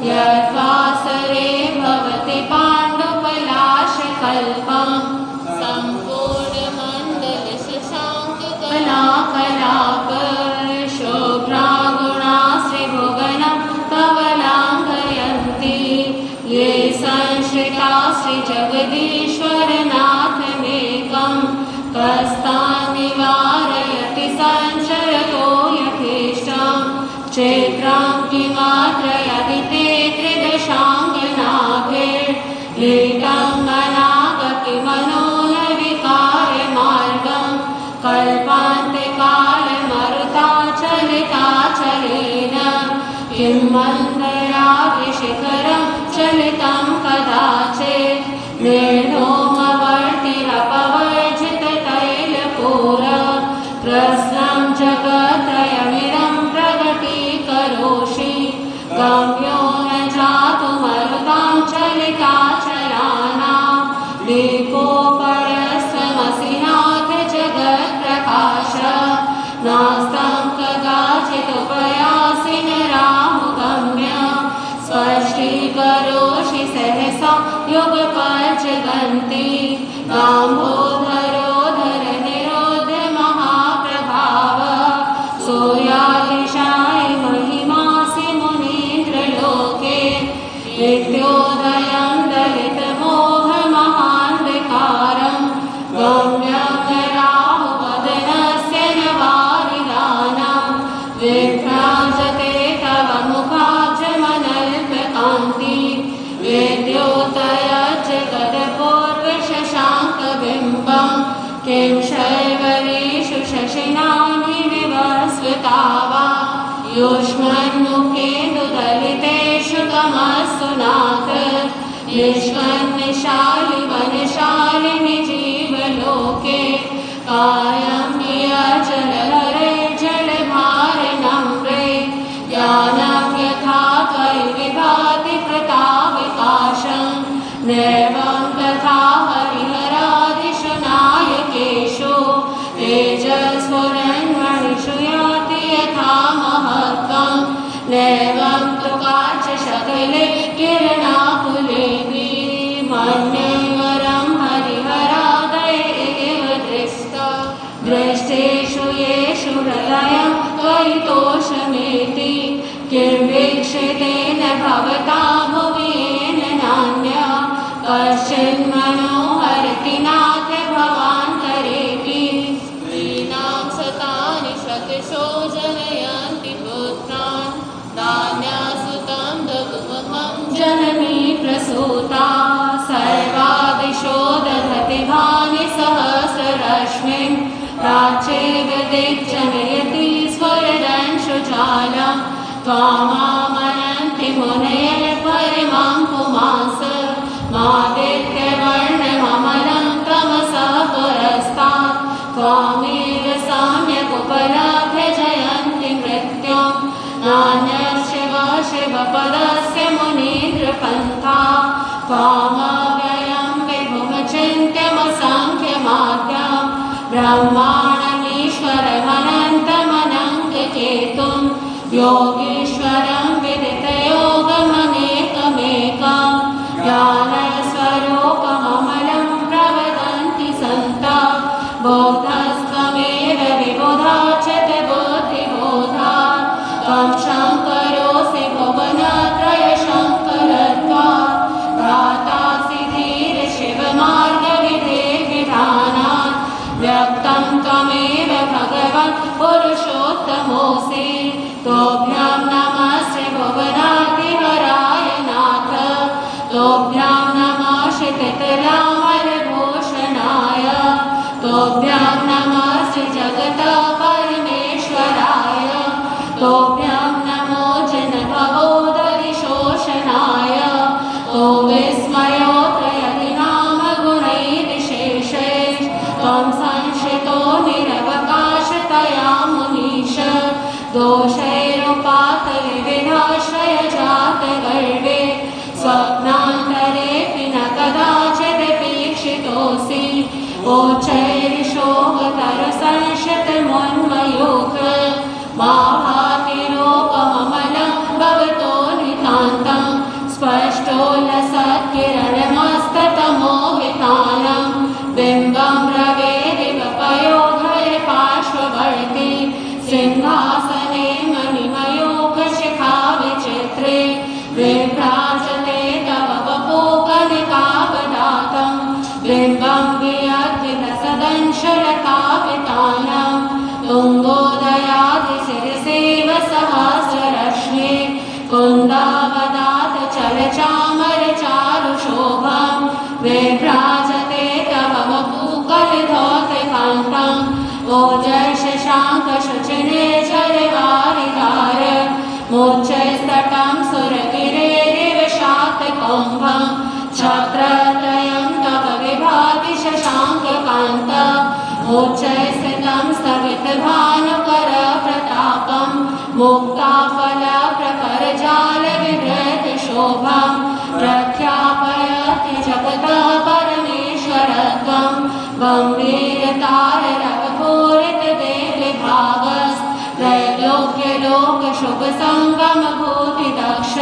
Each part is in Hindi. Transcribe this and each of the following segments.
यद्वासरे भवति पाण्डुपलाशकल्पम् सम्पूर्णमण्डल शशाङ्क कलाकलाप शोभ्रा गुणा श्रीभुवनं तव लाङ्घयन्ति ये संश्रिता श्रीजगदीश्वरनाथमेकं कस्तान् निवारयति संशयतो यथेष्टं चैत्रां किमात्रयदि ते त्रिदशाङ्गनाभिर्लेटं मनागतिमनोनविकारमार्गं कल्पान्तिकालमरुताचलिताचलेन किं मन्दराभिशिखरं चलितं कदाचित् निर्धूमवर्तिरपवर्जिततैलपूरप्रस्नं जगत्त्रयमिदं प्रगटीकरोषि गम्यो न जातु मरुतां चलिताचलानां दीपोपरस्वमसि नाथ जगत्प्रकाश नास्तं कदाचिदुपयासि नरामुगम्य स्पष्टीकरोषि सहसा युगपज्जगन्ति गाम्भोधरोधर निरोध महाप्रभाव सोयादिशायि महिमासि मुनीन्द्रलोके नित्योदयं दलितमोहमहान्धकारं गम्यं राहुवदनस्य नवारिदानं विभ्राजते तव मुखाब्जमनल्पकान्ति वेद्योतयज्जगदपूर्वशशाङ्कबिम्बं किं शैवरेषु शशिनानि विवस्वता वा युष्मन्मुखेन्दुदलितेषु तमस्सु नाथ निष्मन्निशालिवनशालिनि जीवलोके कायं नियजलहरे जलभारनम्रे यानं यथा त्वयि विभाति प्रतापकाशं नैवं तथा हरिहरादिषु नायकेषु तेजस्फुरन्मणिषु याति यथा महत्त्वं नैवं तु काचशकले किरणाकुलेऽपि मन्ये वरं हरिहरादय एव दृष्टेषु येषु हृदयं त्वयि तोषमेति किं वीक्षितेन भवता भुवि येन नान्यः कश्चिन्मनोहरति नाथ भवान्तरेऽपि स्त्रीणां शतानि शतशो जनयन्ति पुत्रान् धान्यासुतं दधुमहं जननी प्रसूता सर्वादिशो दधति भानि सहस्ररश्मिं प्राच्येव दिग्जनयति स्फुरदंशुजालं त्वामामनन्ति मुनयः परिमां पुमांस मादित्यवर्णममलं तमसः पुरस्तात् त्वामेव सम्यकुपलभ्य जयन्ति मृत्युं नान्यः शिव शिवपदस्य मुनीन्द्रपन्था त्वामव्ययं विभुमचिन्त्यमसङ्ख्यमाद्यं ब्रह्माणमीश्वरमनन्तमनङ्गकेतुं योगीश्वरं विदितयोगमनेकमेकं ज्ञानस्वरूपममलं प्रवदन्ति सन्तः बोधस्त्वमेव विबुधा च ते बुद्धिबोधा त्वं शङ्करोऽसि भुवनत्रयशङ्करत्वात् भ्रातासि धीर शिवमार्गविधिर्विधानात् व्यक्तं त्वमेव भगवन् पुरुषोत्तमोऽसि तोभ्यं नमः श्रीभुवनाधिहराय नाथ तोभ्यं नमः श्रीतितलामलभूषणाय तोभ्यं नमः श्रीजगतः परमेश्वराय तोभ्यं नमो जनभवोदरिशोषणाय तो विस्मयोत्रयति नाम गुणैर्विशेषैः त्वं संश्रितो निरवकाशतया मुनीश दोषैरुपातविविधाश्रयजातगर्वे स्वप्नान्तरेऽपि न कदाचिदपेक्षितोऽसि ओचैर्शोकतरसंशतमुन्मयूख माहातिरोपममलं भवतो नितान्तं स्पष्टोल्लसत्किरणमस्ततमोहितानं बिम्बं वियद्विलसदंशलतापितानं तुङ्गोदयादिशिरसेव सहस्ररश्मि कुन्दावदात चलचामरचारुशोभं विभ्राजते तव वपूकलधौतकान्तं ओजशशाङ्कशुचिनिर्झरवारिधार मोच्चैस्तटं सुरगिरेरिव शातकुम्भं छत्रत्रयं तव विभाति शशाङ्ककान्त मोच्चैस्थितं स्थगितभानुकरप्रतापं मुक्ताफलप्रकरजालविधृतशोभं प्रख्यापयति जगतः परमेश्वरत्वं त्रैलोक्यलोकशुभसङ्गमभूतिदक्ष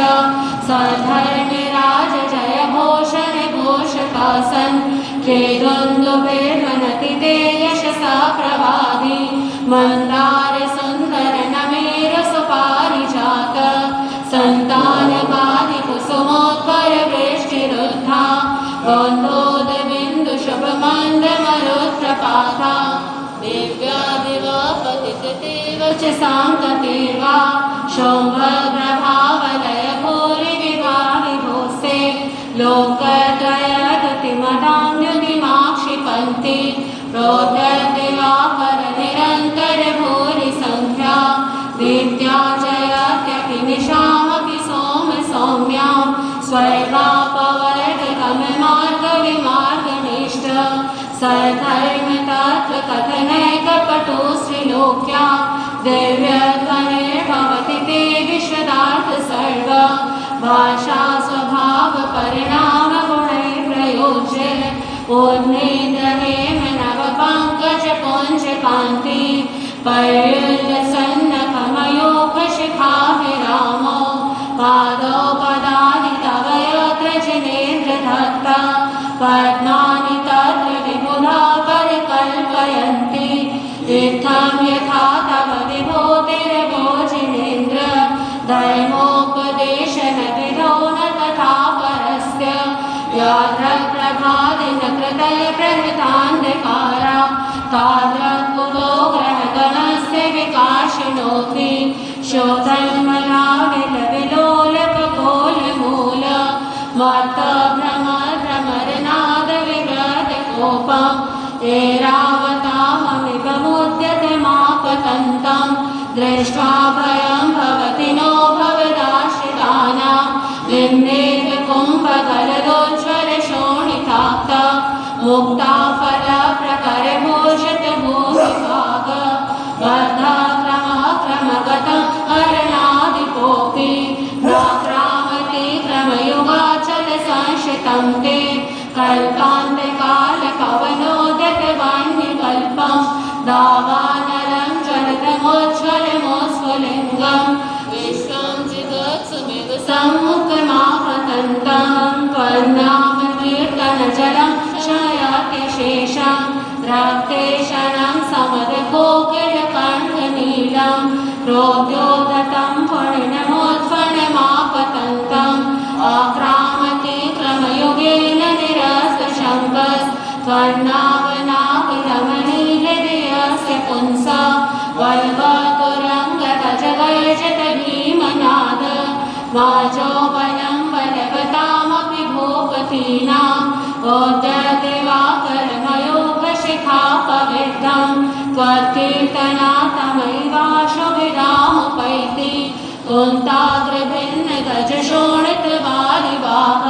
सधर्मिराज जय घोषण घोषकासन् खेदुन्दुभिर्वनति ते यशसा प्रवादि मन्दार सुन्दर नमेर सुपारिजात सन्तानकादि कुसुमोत्पर वृष्टिरुद्धा गन्धोदबिन्दु शुभमन्दमरुद्रपाता दिव्यादिवपतितेव च सान्ततेर्वा शोभप्रभावलय भूरिविभाविभूस्ते लोकत्रयगतिमदान्युतिमाक्षिपन्ति प्रोद्यद्दिवाकरनिरन्तर भूरिसङ्ख्या दीप्त्या जयत्यपि निशामपि सौम्यां स्वैवापवर्गगममार्गविमार्गनिष्ठ सधर्मतत्त्वकथनैकपटु श्रीलोक्या दिव्यध्वनिर्भवति ते विशदार्थ सर्व भाषा स्वभावपरिणामगुणैर्प्रयोज्य उन्नेन्द्रहेम नवपङ्कजपुञ्जकान्ति पर्युल्लसन्नकमयोगशिखाभिरामो पादौ पदानि तव यत्र जिनेन्द्रदत्ता पद्मानि तत्र विबुधा परिकल्पयन्ति इत्थं यथा तव विभूतिर्भोजिनेन्द्र दैमोपदेशनविधो न तथा परस्य याद्रप्रभादिन कृतयप्रहृतान्धकारा ताद्रकुतो ग्रहगणस्य विकाशिनोति शोधन्मलाविलविलोलपकोलमूल मत्तभ्रमरनादविव्रतकोपम् एरावताममिव मुद्यतमापतन्तं दृष्ट्वा भयं भवति नो भवदाश्रितानां लिन्नेव कुम्भगलदोज्ज्वलशोणिताक्त मुक्ताफलप्रकरभूषितभूविभाग बद्धाक्रमक्रमगतं हरणादिपोऽपि प्राक्रामति क्रमयुगाचलसंश्रितं ते कल्पान्तकालकवनोदयवन्यकल्पं दावानलं जलतमोज्ज्वलमोस्फुलिङ्गं विश्वं चिदत्सुमिव सम्मुखमापतन्तं त्वन्नामकीर्तनजलं शयत्यशेषं रक्तेशनं समदकोकिलकण्ठनीलं क्रोध्योदतं फणिनमोत्फणमापतन्तम् आक्रामति क्रमयुगेन निरस्तशङ्कस्त्वन्नावनाकिलमणिहृदयस्य पुंसा वल्वतुरङ्गतजगर्जित भीमनाद वाजोबलं बलवतामपि भूपतीनाम् ओद्यदिवाकरमयोगशिखापविद्धं त्वत्कीर्तनातमैवाशुभिरामुपैति कुन्ताग्रभिन्नगजशोणितवारिवाह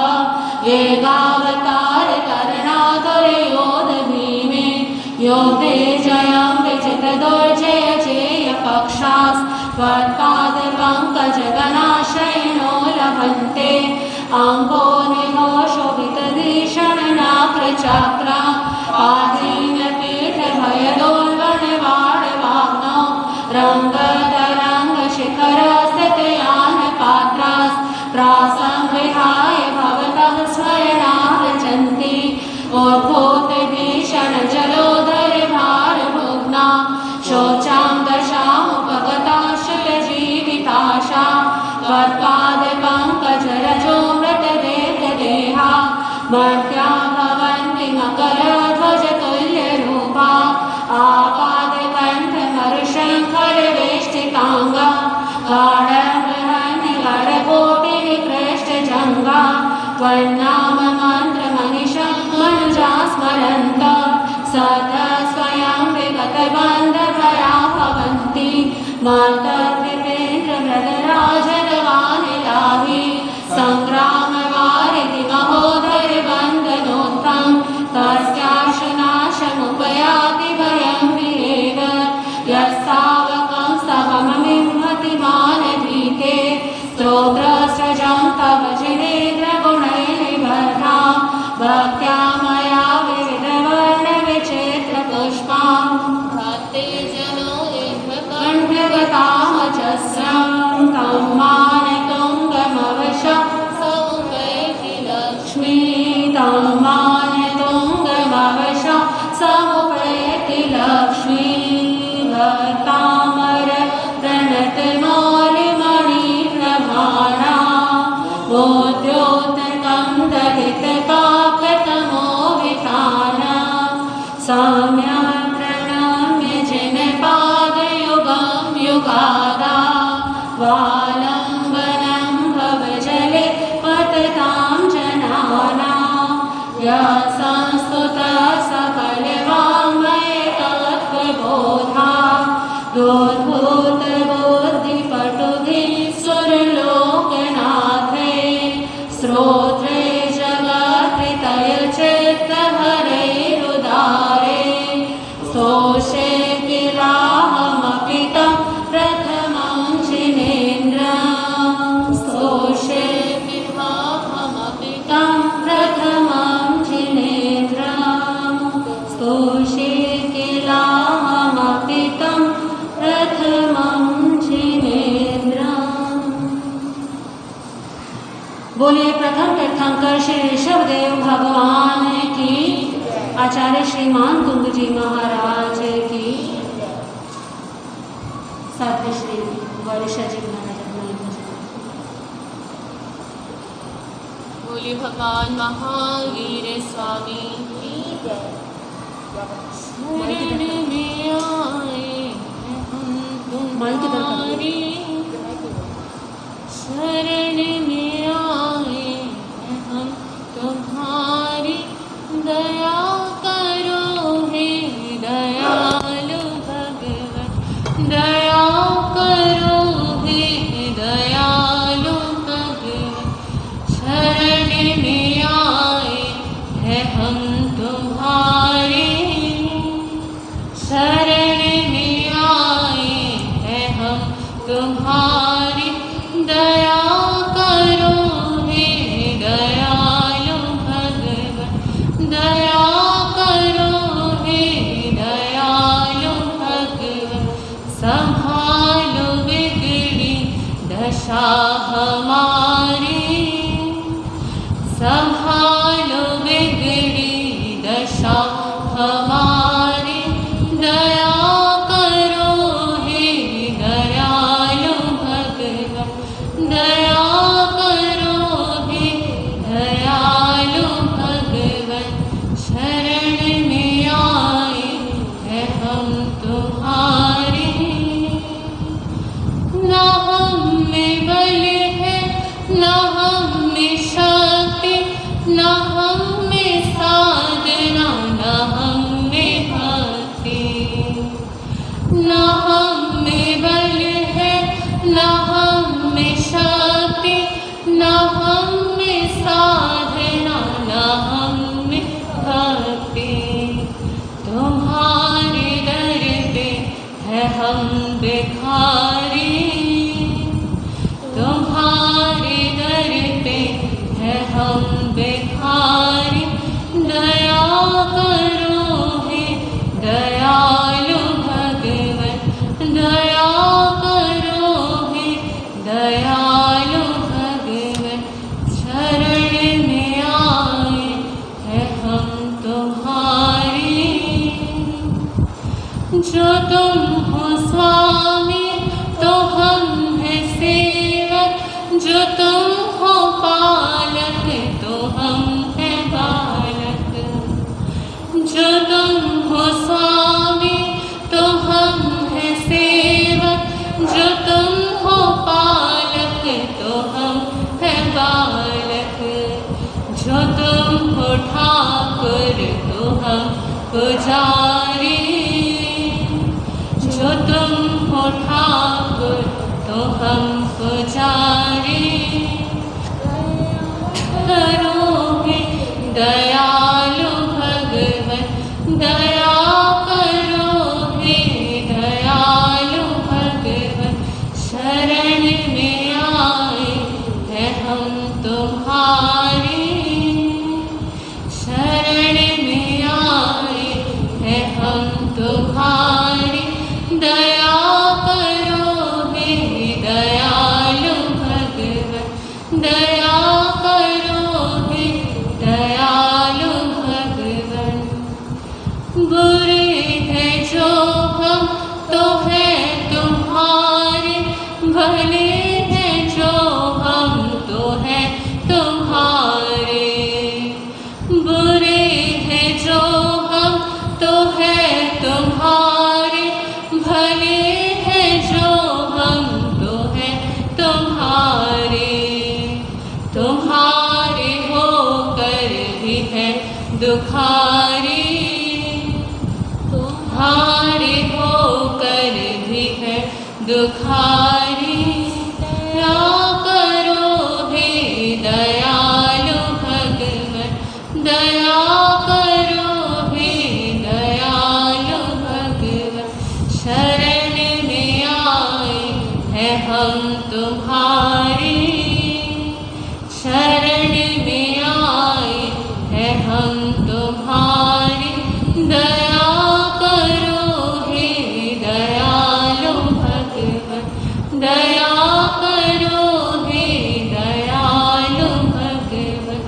वेगावतारतरणातुरयोधभीमे योधे जयं विजितदुर्जय चेयपक्षास् त्वत्पादपङ्कजगणाश्रयणो लभन्ते अङ्गो शोभितधीषणनाक्रचाक्रा आधीनपीठभयदोल्बणवाडवाग्नौ रङ्गतरङ्गशिखरस्थितयानपात्रास् प्रासं विहाय भवतः स्मरणागच्छन्ति उद्भूतभीषणजलोदरभारभुग्ना शोचां दशामुपगताश्रितजीविताशा त्वत्पादपङ्कजरजो मृतदेह वर्णाम मन्त्रमनिषं मनुजा स्मरन्त सदा स्वयं विगतबन्धभरा भवन्ति मातर्पितेन्द्रव्रतराजगवानिलाहि सङ्ग्रामवारिधि महोदरिवन्दनोत्थं तस्याशुनाशमुपयाति भयं विहेव यस्सावकं स्तवममिंहति मानवीते स्तोत्रस्रजं तव चिरेन्द्रगुणैर्निबध्ना भक्त्या मया विविधवर्णविचित्रपुष्पां भक्ते जनो कण्ठगतामजस्रं तं मानतुङ्गमवशं समुपैति लक्ष्मी तं मानतुङ्गमवशं समुपैति लक्ष्मी भक्तामर प्रणतमौलिमणिप्रभाणा मोद्योतकं दलितपापतमो विताना सम्यक् प्रणम्य जनपादयुगं युगादा वालम्बनं भवजले पततां जनानां यः संस्तुतः सकलवाङ्मयतत्त्वबोधा दोद्भूतबुद्धिपटुभिः सुरलोकनाथे श्रोत्रे जगत्कृतयचित्तहरैरुदारे स्तोषे किलाहमपि तं प्रथमं जिनेन्द्रं स्तोषे किलाहमपि तं प्रथमं जिनेन्द्रं स्तोषे किलाहमपि तं प्रथमं जिनेन्द्रं। बोलिए प्रथम तीर्थंकर श्री ऋषभदेव भगवान की, आचार्य श्रीमान तुंग जी महाराज की, साध्य श्री वरिष्ठ जी महाराज। बोलिए भगवान महावीर स्वामी की जय। शरण में आए हम तुम्हारी, शरण में आए हम तुम्हारी, दया करो हे दयालु भगवत, दया करो हे दयालु भगवत। शरण में आए हैं हम तुम्हारे, शरण में आए हैं हम तुम्हारी, दया करो हे दयालु भगवत, दया करो हे दयालु भगवत। संभालो बिगड़ी दशा हमारी, संभालो बिगड़ी दशा हमारी, दया करो हे दयालु भगवत, दया करो हे दयालु भगवत। शरण में आए हैं हम तुम्हारे, ना हम में बल है ना हम में शक्ति, ना हम में साधना ना हम में भक्ति, ना हम में बल है ना हम में शक्ति, ना हम में साधना ना हम में भक्ति। तुम्हारे दर पे है हम भिखारी, तुम्हारे दर पे है हम भिखारी, दया करो हे दयालु भगवत, दया करो हे दयालु भगवत। शरण में आए हैं हम तुम्हारी, जो तुम हो स्वामी तो हम हैं सेवक, जो तुम हो पालक तो हम हैं बालक, जो तुम हो स्वामी तो हम हैं सेवक, जो तुम हो पालक तो हम हैं बालक। ठाकुर तो हम पुजारी, जो तुम हो ठाकुर तो हम पुजारी। करोगे दयालु भगवन, दया करोगे दयालु भगवन। शरण में आए हैं हम तुम्हारे, शरण में आए हैं हम तुम्हारे। दया करोगे दयालु भगवन, दया करोगे दयालु भगवन। बुरे हैं जो हम तो है तुम्हारे, भले हैं जो हम तो है तुम्हारे। बुरे हैं जो हम तो है तुम्हारे, भले हैं जो हम तो है तुम्हारे। तुम्हारे होकर भी है दुखारी, तुम्हारे होकर भी है दुखारी। दया करोगे दयालु भगवन, दया करोगे दयालु भगवन। शरण में आए हैं हम तुम्हारे, शरण में आए हैं हम तुम्हारे। दया करोगे दयालु भगवन, दया करोगे दयालु भगवन।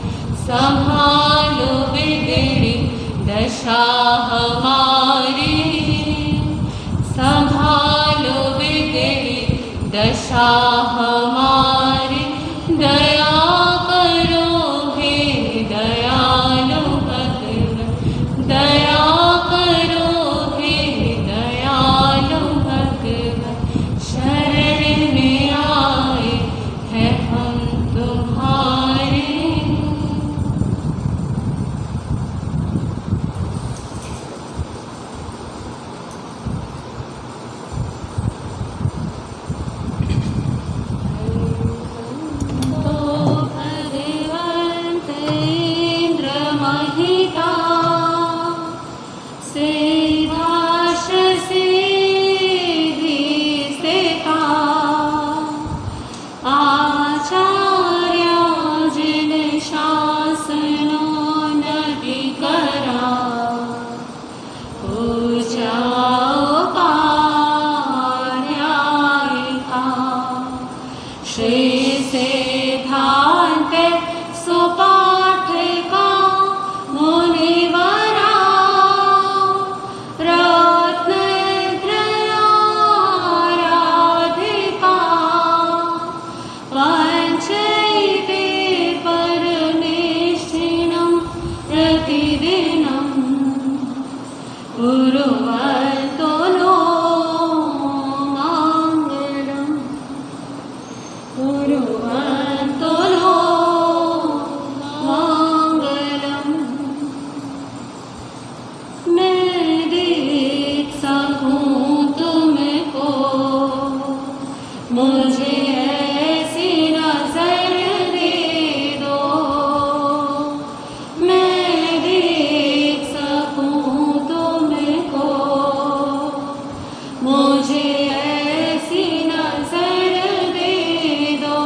संभालो बिगड़ी दशा हमारी, संभालो बिगड़ी दशा हमारी। दया करोगे दयालु भगवन, दया करोगे दयालु भगवन। शरण में आए हैं हम तुम्हारे। भगवन्त इंद्र महिता, सेवाश सिद्धि स्थिता। आचार्य जिन शासनो नदि करा, पूजा कार्यायिका। श्री सिद्धान्त सुपाठिका मुनिवरा, रत्नत्रयाराधिका। वञ्चैते परमेष्ठिनं प्रतिदिनं, कुर्वन्तो नो मङ्गलम्, कुर्वन्तो नो मङ्गलम्। मैं देख सकूं तुमको, मुझे ऐसी नजर दे दो। मैं देख सकूं तुमको, मुझे ऐसी नजर दे दो।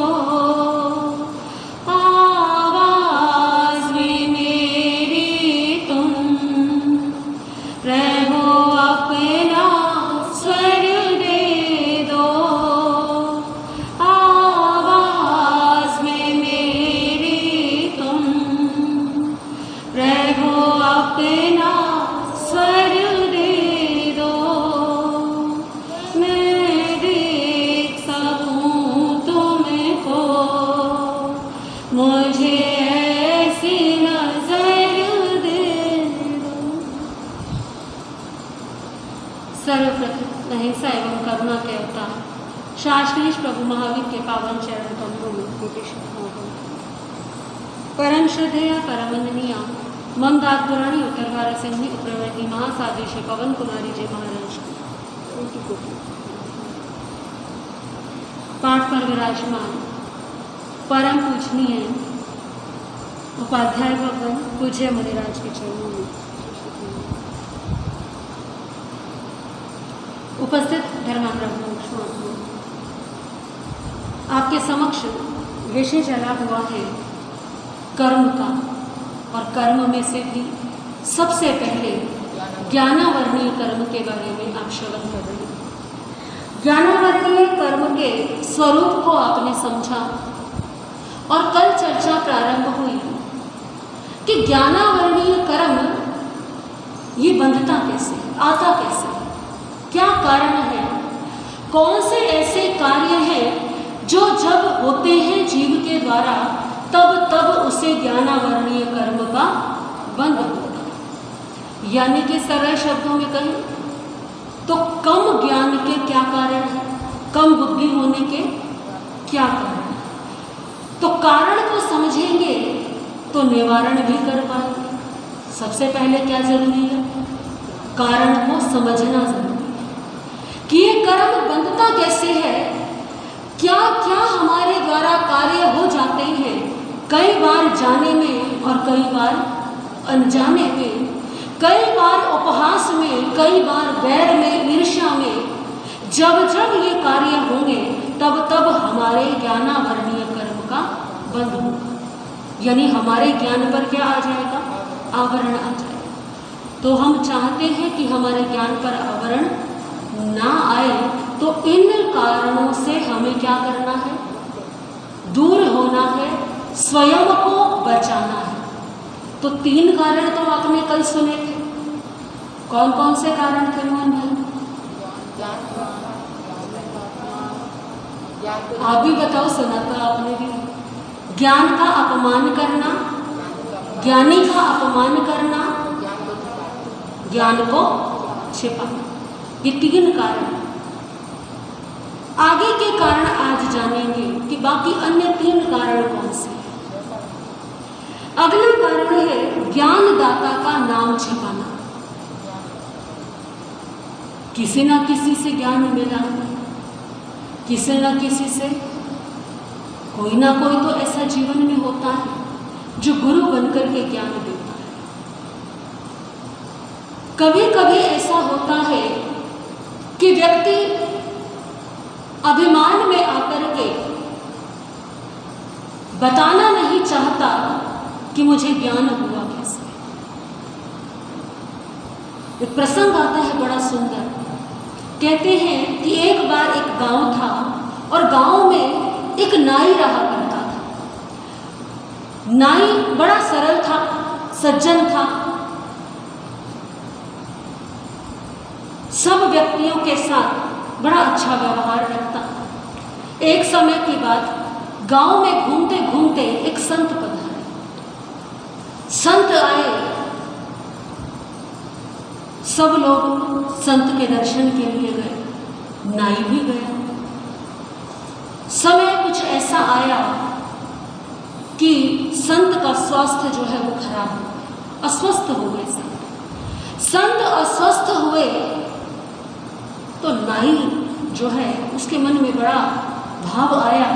आवाज भी मेरी तुम प्रभु अपना स्वर दे दो। आवाज में मेरी तुम प्रभु अपना स्वर दे दो। मैं देख सकूं तुमको, मुझे ऐसी नजर दे दो। सर्वप्रथम अहिंसा एवं करुणा के अवतार शासनीश प्रभु महावीर के पावन चरण कमलों में कोटि शतकोटि। परम श्रद्धेय परम वंदनीय ममदाद पुराणी उत्तर भारत सिंधी प्रवृत्ति महासाधी श्री पवन कुमारी जी महाराज पाठ पर विराजमान परम पूजनीय उपाध्याय भगवान पूज्य मुनिराज के चरणों में उपस्थित धर्माग्रह आपके समक्ष विषय चला हुआ है कर्म का, और कर्म में से भी सबसे पहले ज्ञानावर्णीय कर्म के बारे में आप श्रवण कर रहे हैं। ज्ञानावर्णीय कर्म के स्वरूप को आपने समझा और कल चर्चा प्रारंभ हुई कि ज्ञानावर्णीय कर्म ये बंधता कैसे, आता कैसे, क्या कारण है, कौन से ऐसे कार्य हैं जो जब होते हैं जीव के द्वारा तब उसे ज्ञानावर्णीय कर्म का बंध होता है। यानी कि सरल शब्दों में कहें तो कम ज्ञान के क्या कारण है, कम बुद्धि होने के क्या कारण है। तो कारण को समझेंगे तो निवारण भी कर पाएंगे। सबसे पहले क्या जरूरी है, कारण को समझना जरूरी है कि ये कर्म बंधता कैसे है, क्या क्या हमारे द्वारा कार्य हो जाते हैं, कई बार जाने में और कई बार अनजाने में, कई बार उपहास में, कई बार वैर में, ईर्ष्या में। जब जब ये कार्य होंगे तब हमारे ज्ञानावर्णीय कर्म का बंध होगा, यानी हमारे ज्ञान पर क्या आ जाएगा, आवरण आ जाएगा। तो हम चाहते हैं कि हमारे ज्ञान पर आवरण ना आए, तो इन कारणों से हमें क्या करना है, दूर होना है, स्वयं को बचाना है। तो 3 कारण तो आपने कल सुने थे। कौन कौन से कारण थे मोहन भाई? आप भी बताओ, सुना था आपने भी। ज्ञान का अपमान करना, ज्ञानी का अपमान करना, ज्ञान को छिपाना, ये 3 कारण। आगे के कारण आज जानेंगे कि बाकी अन्य 3 कारण कौन से हैं। अगला कारण है ज्ञानदाता का नाम छिपाना। किसी ना किसी से ज्ञान मिला, किसी ना किसी से कोई ना कोई तो ऐसा जीवन में होता है जो गुरु बनकर के ज्ञान देता है। कभी कभी ऐसा होता है कि व्यक्ति अभिमान में आकर के बताना नहीं चाहता कि मुझे ज्ञान हुआ कैसे। एक प्रसंग आता है बड़ा सुंदर। कहते हैं कि एक बार एक गांव था और गांव में एक नाई रहा करता था। नाई बड़ा सरल था, सज्जन था, सब व्यक्तियों के साथ बड़ा अच्छा व्यवहार रखता। एक समय की बात, गांव में घूमते घूमते एक संत पधारे। संत आए, सब लोग संत के दर्शन के लिए गए, नाई भी गया। समय कुछ ऐसा आया कि संत का स्वास्थ्य जो है वो खराब हो गया, अस्वस्थ हो गए संत अस्वस्थ हुए तो नाई जो है उसके मन में बड़ा भाव आया,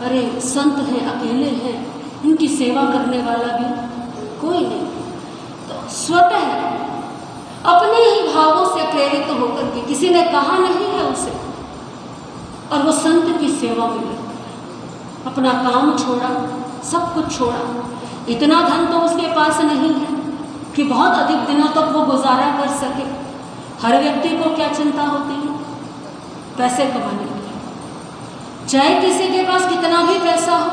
अरे संत हैं, अकेले हैं, इनकी सेवा करने वाला भी कोई नहीं। तो स्वतः अपने ही भावों से प्रेरित होकर के, किसी ने कहा नहीं है उसे, और वो संत की सेवा में लग गया। अपना काम छोड़ा, सब कुछ छोड़ा। इतना धन तो उसके पास नहीं है कि बहुत अधिक दिनों तक वो गुजारा कर सके। हर व्यक्ति को क्या चिंता होती है, पैसे कमाने की। चाहे किसी के पास कितना भी पैसा हो,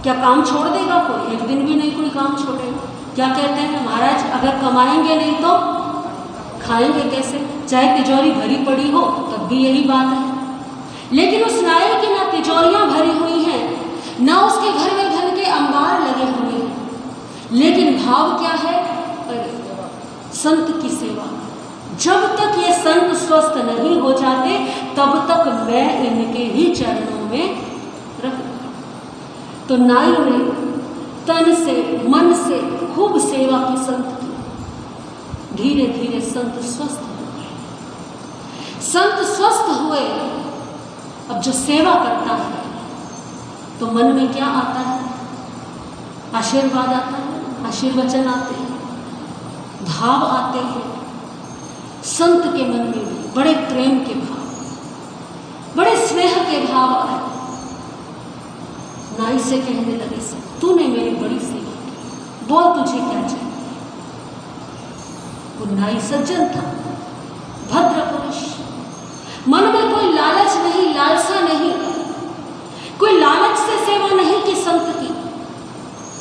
क्या काम छोड़ देगा कोई? एक दिन भी नहीं कोई काम छोड़ेगा। क्या कहते हैं महाराज, अगर कमाएंगे नहीं तो खाएंगे कैसे? चाहे तिजोरी भरी पड़ी हो तब भी यही बात है। लेकिन उस नाई की ना तिजोरियां भरी हुई हैं, ना उसके घर में धन के अंबार लगे हुए हैं, लेकिन भाव क्या है? संत की सेवा। जब तक ये संत स्वस्थ नहीं हो जाते तब तक मैं इनके ही चरणों में रहूंगा। तो नाई ने तन से, मन से, खूब सेवा की संत की। धीरे धीरे संत स्वस्थ हुए। संत स्वस्थ हुए। अब जो सेवा करता है तो मन में क्या आता है? आशीर्वाद आता है, आशीर्वचन आते हैं, भाव आते हैं। संत के मन में भी बड़े प्रेम के भाव, बड़े स्नेह के भाव आए। नाई से कहने लगे, तूने मेरी बड़ी सेवा की, बोल तुझे क्या चाहिए। वो नाई सज्जन था, भद्र पुरुष, मन में कोई लालच नहीं, लालसा नहीं, कोई लालच से सेवा नहीं की संत की,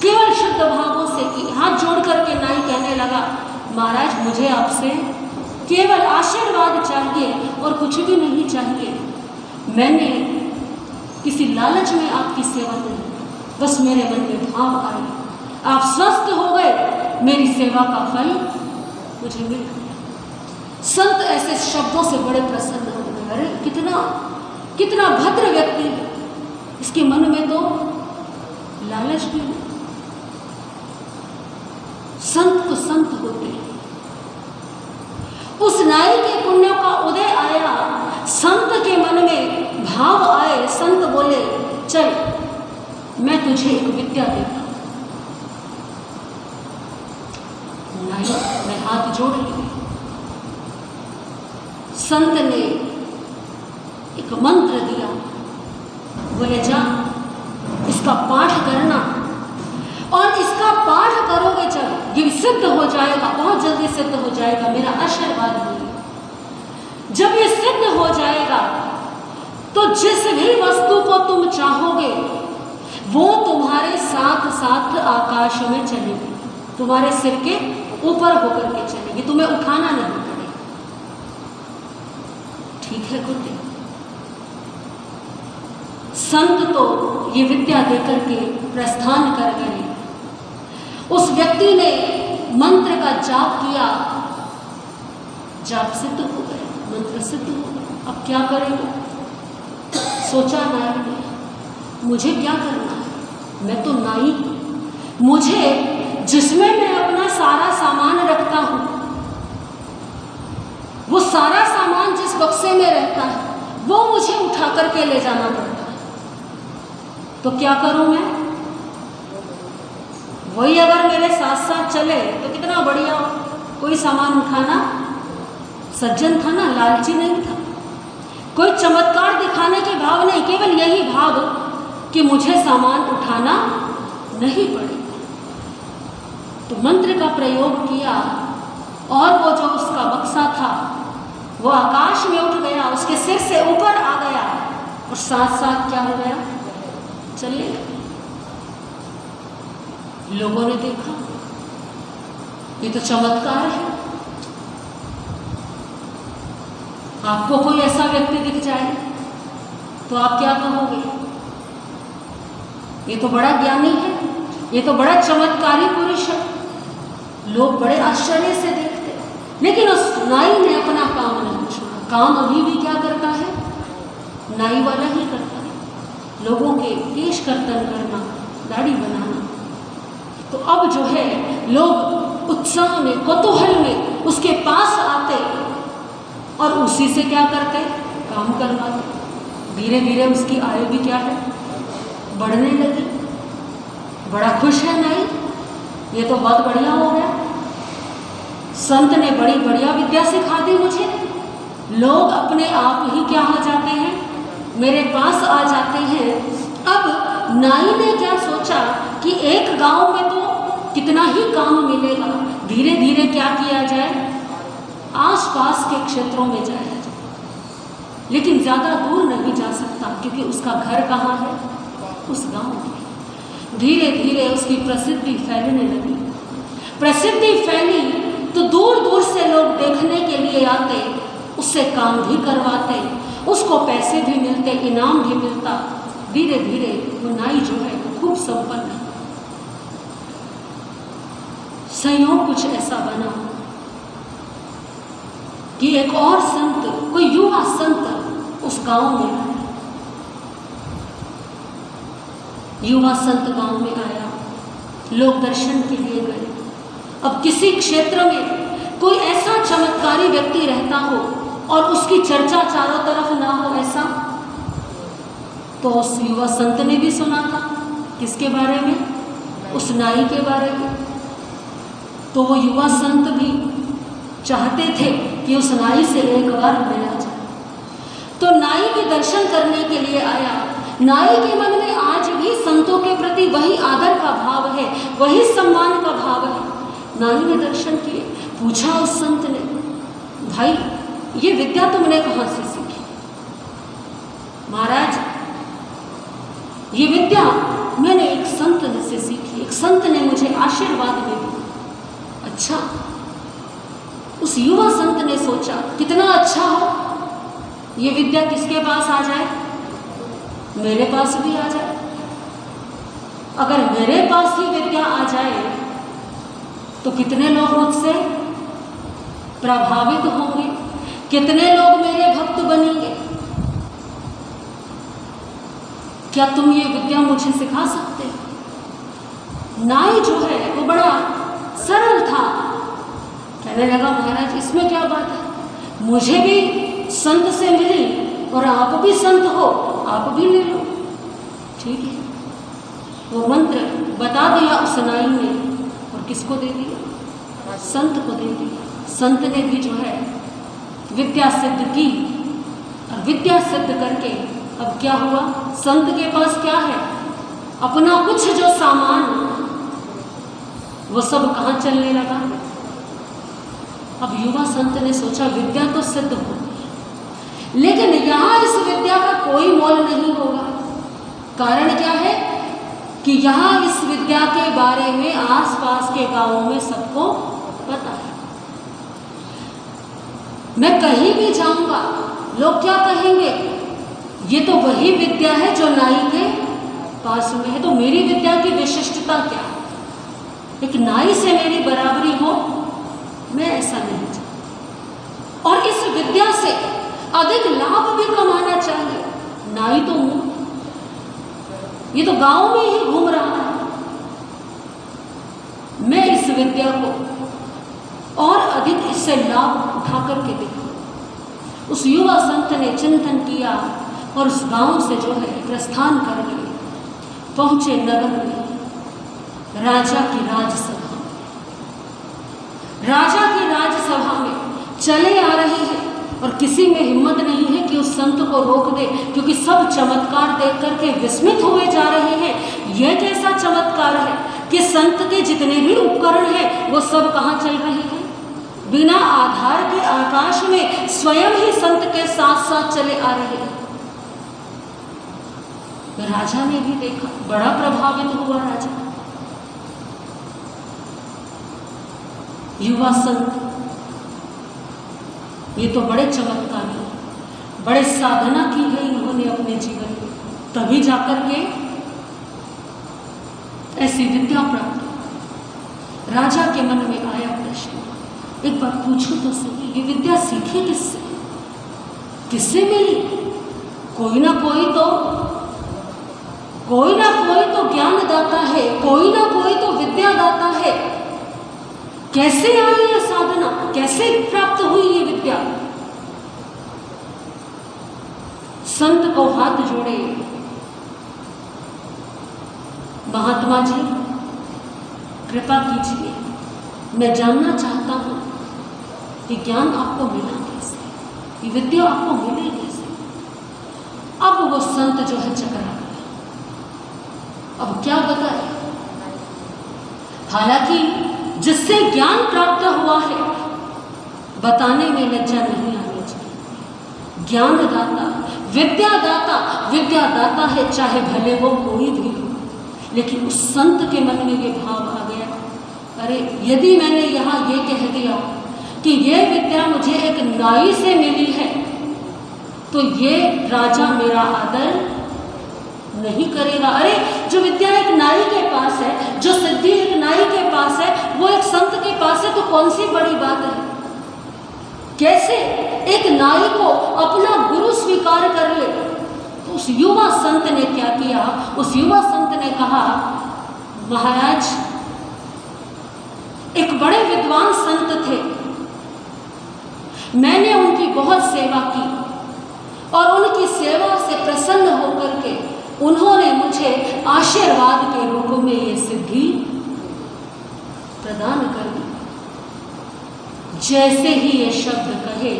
केवल शुद्ध भावों से की। हाथ जोड़ करके नाई कहने लगा, महाराज मुझे आपसे केवल आशीर्वाद चाहिए और कुछ भी नहीं चाहिए। मैंने किसी लालच में आपकी सेवा नहीं, बस मेरे मन में भाव आए, आप स्वस्थ हो गए, मेरी सेवा का फल मुझे मिल गया। संत ऐसे शब्दों से बड़े प्रसन्न हो गए। अरे कितना भद्र व्यक्ति है, इसके मन में तो लालच भी नहीं। संत तो संत होते हैं। उस नाई के पुण्य का उदय आया, संत के मन में भाव आए। संत बोले, चल मैं तुझे एक विद्या देता हूं। नाई ने हाथ जोड़ लिए। संत ने एक मंत्र दिया, बोले जा इसका पाठ करना, और इसका पाठ करोगे जब ये सिद्ध हो जाएगा, बहुत जल्दी सिद्ध हो जाएगा, मेरा आशीर्वाद है। जब ये सिद्ध हो जाएगा तो जिस भी वस्तु को तुम चाहोगे वो तुम्हारे साथ साथ आकाश में चलेगी, तुम्हारे सिर के ऊपर होकर के चलेगी, तुम्हें उठाना नहीं पड़ेगा। ठीक है गुरुदेव। संत तो ये विद्या देकर के प्रस्थान कर गए। उस व्यक्ति ने मंत्र का जाप किया, जाप सिद्ध हो गया, मंत्र सिद्ध हो गया। अब क्या करेंगे? सोचा नाई ने, मुझे क्या करना है, मैं तो नाई, मुझे जिसमें मैं अपना सारा सामान रखता हूं, वो सारा सामान जिस बक्से में रहता है वो मुझे उठा करके ले जाना पड़ता है। तो क्या करूं मैं? वही अगर मेरे साथ साथ चले तो कितना बढ़िया हो। कोई सामान उठाना सज्जन था ना, लालची नहीं था। कोई चमत्कार दिखाने के भाव नहीं, केवल यही भाव कि मुझे सामान उठाना नहीं पड़ेगा। तो मंत्र का प्रयोग किया और वो जो उसका बक्सा था वो आकाश में उठ गया, उसके सिर से ऊपर आ गया और साथ साथ क्या हो गया? चले गए। लोगों ने देखा ये तो चमत्कार है। आपको कोई ऐसा व्यक्ति दिख जाए तो आप क्या कहोगे? ये तो बड़ा ज्ञानी है, ये तो बड़ा चमत्कारी पुरुष है। लोग बड़े आश्चर्य से देखते, लेकिन उस नाई ने अपना काम नहीं छोड़ा। काम अभी भी क्या करता है? नाई वाला ही करता है, लोगों के केश कर्तन करना, दाढ़ी बनाना। तो अब जो है लोग उत्साह में, कौतूहल में उसके पास आते और उसी से क्या करते? काम करवाते। धीरे धीरे उसकी आयु भी क्या है? बढ़ने लगी। बड़ा खुश है नाई, ये तो बहुत बढ़िया हो गया, संत ने बड़ी बढ़िया विद्या सिखा दी मुझे। लोग अपने आप ही क्या हो जाते हैं? मेरे पास आ जाते हैं। अब नाई ने क्या सोचा कि एक गांव में तो कितना ही काम मिलेगा, धीरे धीरे क्या किया जाए? आसपास के क्षेत्रों में जाया जाए, लेकिन ज़्यादा दूर नहीं जा सकता क्योंकि उसका घर कहाँ है? उस गांव में। धीरे धीरे उसकी प्रसिद्धि फैलने लगी। प्रसिद्धि फैली तो दूर दूर से लोग देखने के लिए आते, उससे काम भी करवाते, उसको पैसे भी मिलते, इनाम भी मिलता। धीरे धीरे वो नाई जो है वो खूब संपन्न। संयोग कुछ ऐसा बना कि एक और संत, कोई युवा संत उस गांव में आया। युवा संत गांव में आया, लोग दर्शन के लिए गए। अब किसी क्षेत्र में कोई ऐसा चमत्कारी व्यक्ति रहता हो और उसकी चर्चा चारों तरफ ना हो, ऐसा तो उस युवा संत ने भी सुना था। किसके बारे में? उस नाई के बारे में। तो वो युवा संत भी चाहते थे कि उस नाई से एक बार मिला जाए। तो नाई के दर्शन करने के लिए आया। नाई के मन में आज भी संतों के प्रति वही आदर का भाव है, वही सम्मान का भाव है। नाई ने दर्शन किए, पूछा उस संत ने, भाई ये विद्या तुमने कहाँ से सीखी? महाराज ये विद्या मैंने एक संत से सीखी, एक संत ने मुझे आशीर्वाद में दी। अच्छा। उस युवा संत ने सोचा कितना अच्छा हो ये विद्या किसके पास आ जाए, मेरे पास भी आ जाए। अगर मेरे पास ही विद्या आ जाए तो कितने लोग मुझसे प्रभावित होंगे, कितने लोग मेरे भक्त बनेंगे। क्या तुम ये विद्या मुझे सिखा सकते हो? नाई जो है वो बड़ा सरल था, कहने लगा महाराज इसमें क्या बात है, मुझे भी संत से मिली और आप भी संत हो, आप भी ले लो। ठीक है। वो मंत्र बता दिया उस नाई ने और किसको दे दिया? संत को दे दिया। संत ने भी जो है विद्या सिद्ध की और विद्या सिद्ध करके अब क्या हुआ, संत के पास क्या है? अपना कुछ जो सामान वो सब कहाँ चलने लगा। अब युवा संत ने सोचा विद्या तो सिद्ध हो, लेकिन यहाँ इस विद्या का कोई मोल नहीं होगा। कारण क्या है कि यहाँ इस विद्या के बारे में आसपास के गांवों में सबको पता है। मैं कहीं भी जाऊंगा लोग क्या कहेंगे, ये तो वही विद्या है जो नाई के पास में है। तो मेरी विद्या की विशिष्टता क्या है? एक नाई से मेरी बराबरी हो, मैं ऐसा नहीं चाहता। और इस विद्या से अधिक लाभ भी कमाना चाहिए। नाई तो हूं, ये तो गांव में ही घूम रहा है। मैं इस विद्या को और अधिक इससे लाभ उठा करके देखा। उस युवा संत ने चिंतन किया और उस गांव से जो है प्रस्थान कर गए, पहुंचे नगर में, राजा की राजसभा। राजा की राजसभा में चले आ रहे हैं और किसी में हिम्मत नहीं है कि उस संत को रोक दे, क्योंकि सब चमत्कार देख करके विस्मित हुए जा रहे हैं। यह कैसा चमत्कार है कि संत के जितने भी उपकरण हैं वो सब कहाँ चल रहे हैं? बिना आधार के आकाश में स्वयं ही संत के साथ साथ चले आ रहे हैं। राजा ने भी देखा, बड़ा प्रभावित हुआ राजा। युवा संत ये तो बड़े चमत्कारी, बड़े साधना की है इन्होंने अपने जीवन में, तभी जाकर के ऐसी विद्या प्राप्त। राजा के मन में आया प्रश्न, एक बार पूछूं तो सही, ये विद्या सीखी किससे, किससे मिली? कोई ना कोई तो ज्ञान दाता है, कोई ना कोई तो विद्या दाता है। कैसे आई यह साधना, कैसे प्राप्त हुई ये विद्या? संत को हाथ जोड़े, महात्मा जी कृपा कीजिए, मैं जानना चाहता हूं कि ज्ञान आपको मिला कैसे, ये विद्या आपको मिली कैसे? अब वो संत जो है चकरा गया। अब क्या बताए? हालांकि जिससे ज्ञान प्राप्त हुआ है बताने में लज्जा नहीं आनी चाहिए। ज्ञानदाता, विद्यादाता है, चाहे भले वो कोई भी हो। लेकिन उस संत के मन में ये भाव आ गया, अरे यदि मैंने यहाँ ये कह दिया कि ये विद्या मुझे एक नाई से मिली है तो ये राजा मेरा आदर नहीं करेगा। अरे जो विद्या एक नाई के पास है, जो सिद्धि एक नाई के पास है, वो एक संत के पास है, तो कौन सी बड़ी बात है? कैसे एक नाई को अपना गुरु स्वीकार कर ले? तो उस युवा संत ने क्या किया? उस युवा संत ने कहा, महाराज एक बड़े विद्वान संत थे। मैंने उनकी बहुत सेवा की और उनकी सेवा से प्रसन्न होकर के उन्होंने मुझे आशीर्वाद के रूप में ये सिद्धि प्रदान कर दी। जैसे ही ये शब्द कहे,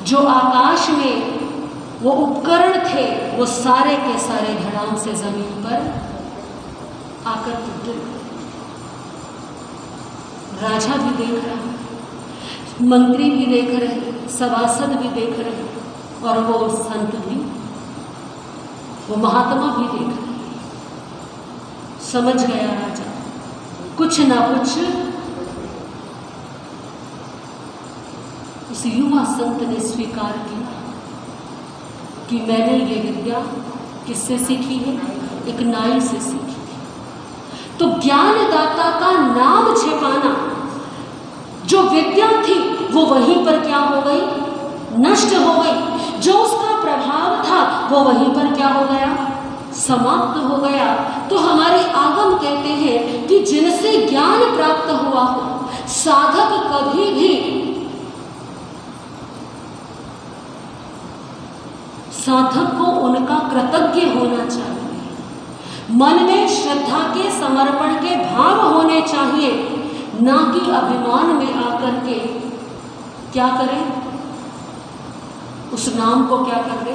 जो आकाश में वो उपकरण थे वो सारे के सारे धड़ाम से जमीन पर आकर टूटे। राजा भी देख रहा, मंत्री भी देख रहे, सभासद भी देख रहे और वो संत भी, वो महात्मा भी देख रहे। समझ गया राजा, कुछ ना कुछ उस युवा संत ने स्वीकार किया कि मैंने ये विद्या किससे सीखी है? एक नाई से सीखी है। तो ज्ञानदाता का नाम छिपाना, जो विद्या थी वो वहीं पर क्या हो गई? नष्ट हो गई। जो उसका प्रभाव था वो वहीं पर क्या हो गया? समाप्त हो गया। तो हमारे आगम कहते हैं कि जिनसे ज्ञान प्राप्त हुआ हो, साधक कभी भी साधक को उनका कृतज्ञ होना चाहिए। मन में श्रद्धा के समर्पण के भाव होने चाहिए, ना कि अभिमान में आकर के क्या करें? उस नाम को क्या कर दे?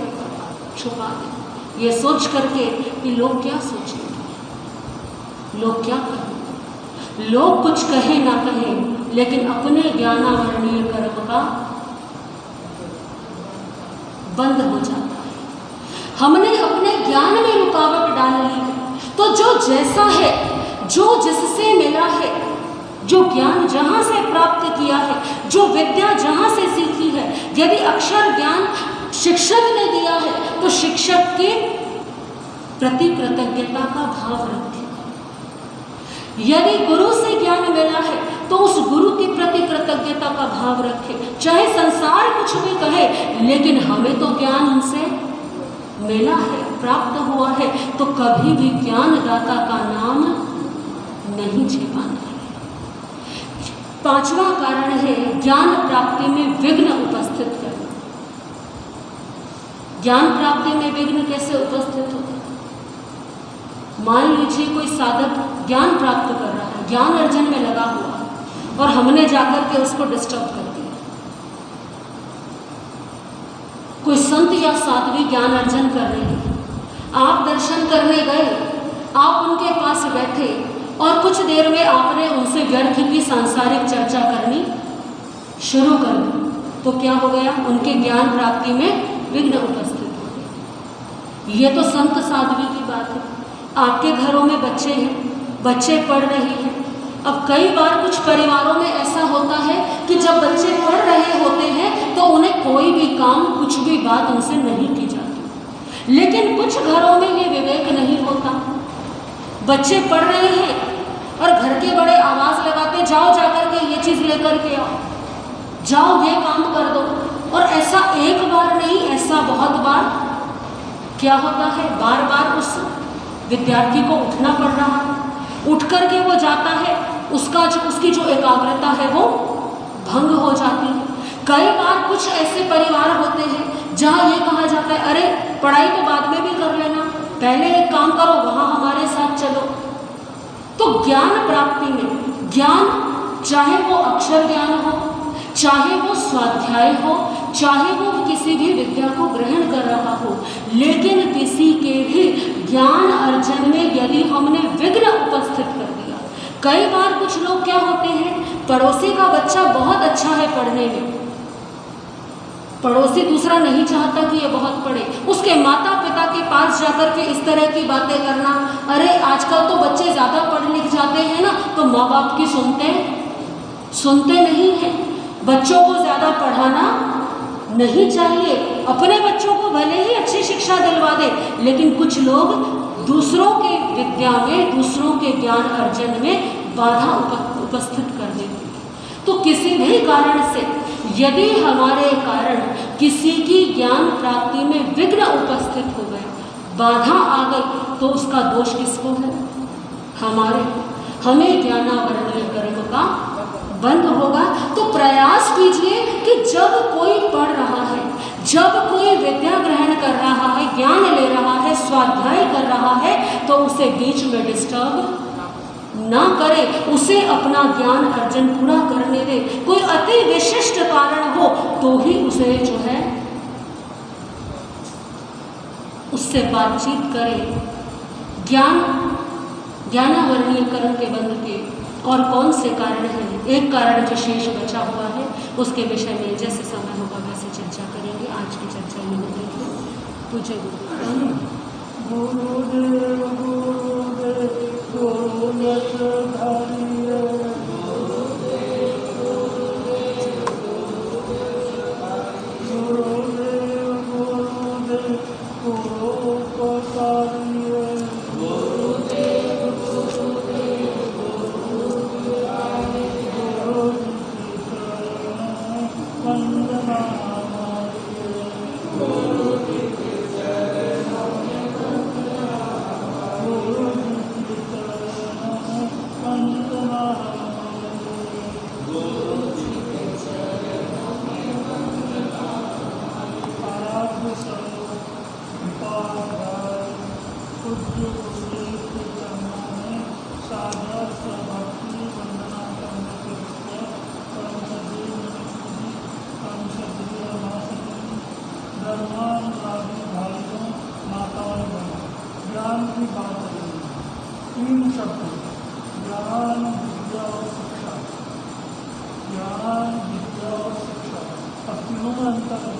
छुपा दे। ये सोच करके कि लोग क्या सोचेंगे, लोग क्या कहेंगे। लोग कुछ कहें ना कहें, लेकिन अपने ज्ञानावरणीय कर्म का बंद हो जाता है। हमने अपने ज्ञान में रुकावट डाल ली है। तो जो जैसा है, जो जिससे मिला है, जो ज्ञान जहाँ से प्राप्त किया है, जो विद्या जहाँ से सीखी है, यदि अक्षर ज्ञान शिक्षक ने दिया है तो शिक्षक के प्रति कृतज्ञता का भाव रखें। यदि गुरु से ज्ञान मिला है तो उस गुरु के प्रति कृतज्ञता का भाव रखें। चाहे संसार कुछ भी कहे, लेकिन हमें तो ज्ञान उनसे मिला है, प्राप्त हुआ है, तो कभी भी ज्ञानदाता का नाम नहीं छिपाना है। पांचवा कारण है ज्ञान प्राप्ति में विघ्न उपस्थित करना। ज्ञान प्राप्ति में विघ्न कैसे उपस्थित होता है? मान लीजिए कोई साधक ज्ञान प्राप्त कर रहा है, ज्ञान अर्जन में लगा हुआ है, और हमने जाकर के उसको डिस्टर्ब कर दिया। कोई संत या साध्वी ज्ञान अर्जन कर रहे हैं, आप दर्शन करने गए, आप उनके पास बैठे और कुछ देर में आपने उनसे व्यर्थ की सांसारिक चर्चा करनी शुरू कर दी, तो क्या हो गया? उनके ज्ञान प्राप्ति में विघ्न उपस्थित हो गया। ये तो संत साध्वी की बात है। आपके घरों में बच्चे हैं, बच्चे पढ़ रहे हैं। अब कई बार कुछ परिवारों में ऐसा होता है कि जब बच्चे पढ़ रहे होते हैं तो उन्हें कोई भी काम, कुछ भी बात उनसे नहीं की जाती। लेकिन कुछ घरों में ये विवेक नहीं होता। बच्चे पढ़ रहे हैं और घर के बड़े आवाज़ लगाते, जाओ जाकर के ये चीज़ लेकर के आओ, जाओ ये काम कर दो। और ऐसा एक बार नहीं, ऐसा बहुत बार क्या होता है? बार बार उस विद्यार्थी को उठना पड़ रहा है। उठ कर के वो जाता है, उसकी जो एकाग्रता है वो भंग हो जाती है। कई बार कुछ ऐसे परिवार होते हैं जहाँ ये कहा जाता है, अरे पढ़ाई तो बाद में भी कर लेना, पहले एक काम करो, वहाँ हमारे साथ चलो। तो ज्ञान प्राप्ति में, ज्ञान चाहे वो अक्षर ज्ञान हो, चाहे वो स्वाध्याय हो, चाहे वो किसी भी विद्या को ग्रहण कर रहा हो, लेकिन किसी के भी ज्ञान अर्जन में यदि हमने विघ्न उपस्थित कर दिया। कई बार कुछ लोग क्या होते हैं, पड़ोसी का बच्चा बहुत अच्छा है पढ़ने में, पड़ोसी दूसरा नहीं चाहता कि ये बहुत पढ़े, उसके माता पिता के पास जाकर के इस तरह की बातें करना, अरे आजकल तो बच्चे ज़्यादा पढ़ लिख जाते हैं ना, तो माँ बाप की सुनते नहीं हैं। बच्चों को ज़्यादा पढ़ाना नहीं चाहिए। अपने बच्चों को भले ही अच्छी शिक्षा दिलवा दे, लेकिन कुछ लोग दूसरों के विद्या में, दूसरों के ज्ञान अर्जन में बाधा उपस्थित कर देते हैं। तो किसी भी कारण से यदि हमारे कारण किसी की ज्ञान प्राप्ति में विघ्न उपस्थित हो गए, बाधा आ गई, तो उसका दोष किसको है? हमें ज्ञानावरणीय कर्म का बंद होगा, तो प्रयास कीजिए कि जब कोई पढ़ रहा है, जब कोई विद्या ग्रहण कर रहा है, ज्ञान ले रहा है, स्वाध्याय कर रहा है, तो उसे बीच में डिस्टर्ब ना करे, उसे अपना ज्ञान अर्जन पूरा करने दे। कोई अति विशिष्ट कारण हो तो ही उसे जो है उससे बातचीत करें। ज्ञानावरणीकरण के बंध के और कौन से कारण हैं? एक कारण विशेष बचा हुआ है, उसके विषय में जैसे समय होगा वैसे चर्चा करेंगे। आज की चर्चा में देखिए पूज्य गुरुदेव गुरुदेव ज्ञान की बात है। तीन शब्द ज्ञान, विद्या और शिक्षा। ज्ञान, विद्या और शिक्षा, अब तीनों में अंतर है।